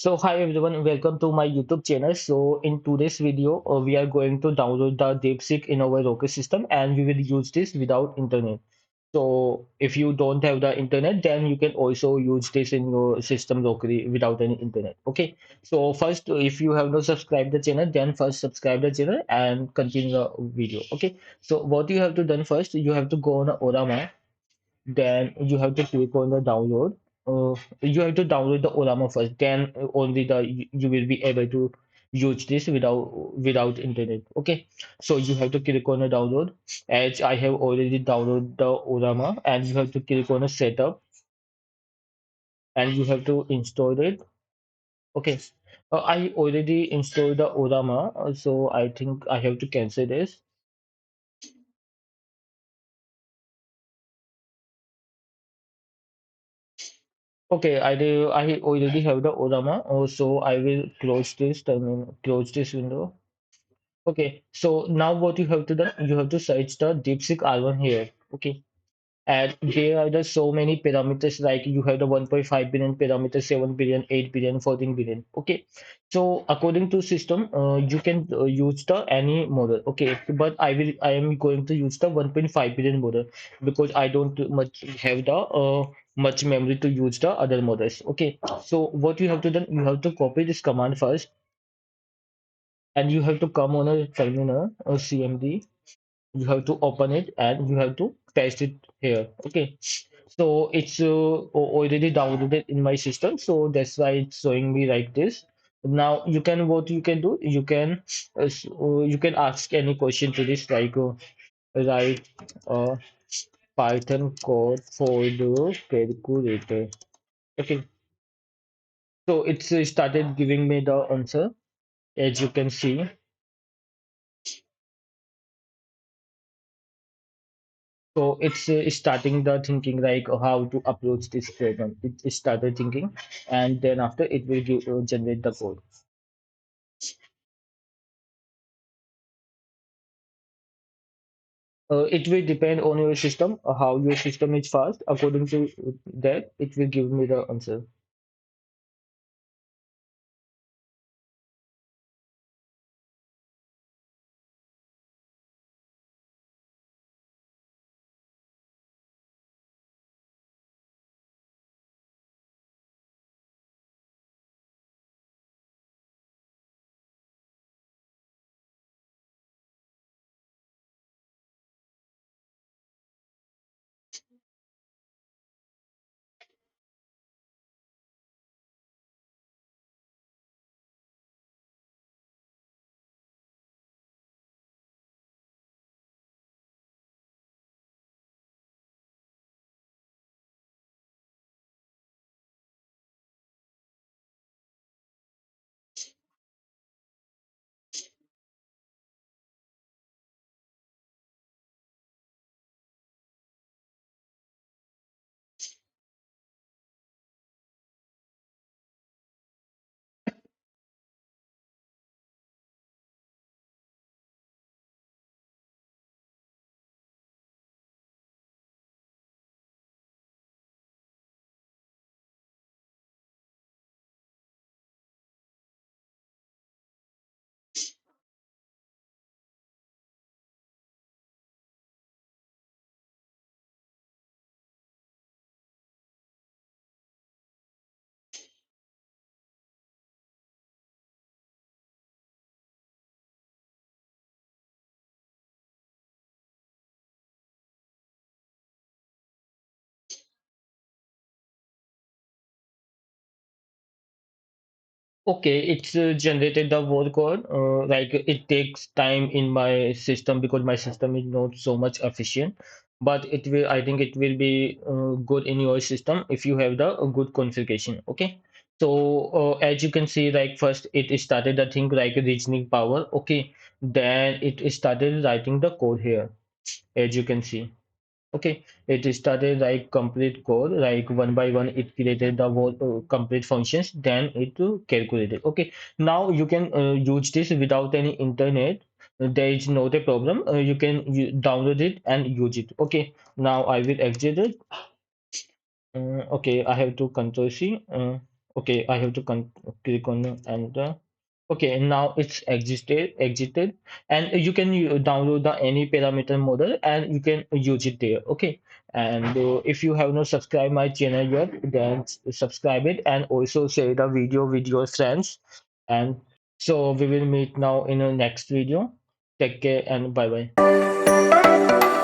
So hi everyone, welcome to my YouTube channel. So in today's video, we are going to download the DeepSeek in our rocket system, and we will use this without internet. So if you don't have the internet, then you can also use this in your system locally without any internet. Okay. So first, if you have not subscribed the channel, then first subscribe the channel and continue the video. Okay. So what you have to done first, you have to go on Orama, then you have to click on the download. You have to download the Olama first. Then only you will be able to use this without internet. Okay, so you have to click on the download. As I have already downloaded the Olama, and you have to click on the setup, and you have to install it. Okay, I already installed the Olama, so I think I have to cancel this. Okay, I already have the Olama, so I will close this terminal, close this window. Okay, so now what you have to do, you have to search the DeepSeek R1 here. Okay, and there are the so many parameters, like you have the 1.5 billion parameters, 7 billion, 8 billion, 14 billion. Okay, so according to system, you can use the any model. Okay, but I am going to use the 1.5 billion model because I don't much have the much memory to use the other models. Okay, so what you have to do, you have to copy this command first, and you have to come on a terminal or CMD. You have to open it and you have to paste it here. Okay, so it's already downloaded in my system, so that's why it's showing me like this. Now you can, what you can do, you can ask any question to this, like write a Python code for the calculator. Okay, so it's started giving me the answer, as you can see. So it's starting the thinking, like how to approach this problem. It started thinking, and then after it will generate the code. It will depend on your system, how your system is fast. According to that, it will give me the answer. Okay, it's generated the word code. Like it takes time in my system because my system is not so much efficient. But it will, I think it will be good in your system if you have the good configuration. Okay. So as you can see, like first it started the thing like reasoning power. Okay. Then it started writing the code here, as you can see. Okay, it started like complete code, like one by one, it created the whole complete functions, then it calculated. Okay, now you can use this without any internet. There is not a problem. You can download it and use it. Okay, now I will exit it. Okay, I have to control C. Okay, I have to click on the enter. Okay, now it's exited, and you can download the any parameter model and you can use it there. Okay, and if you have not subscribed my channel yet, then subscribe it and also share the video with your friends. And so we will meet now in the next video. Take care and bye bye.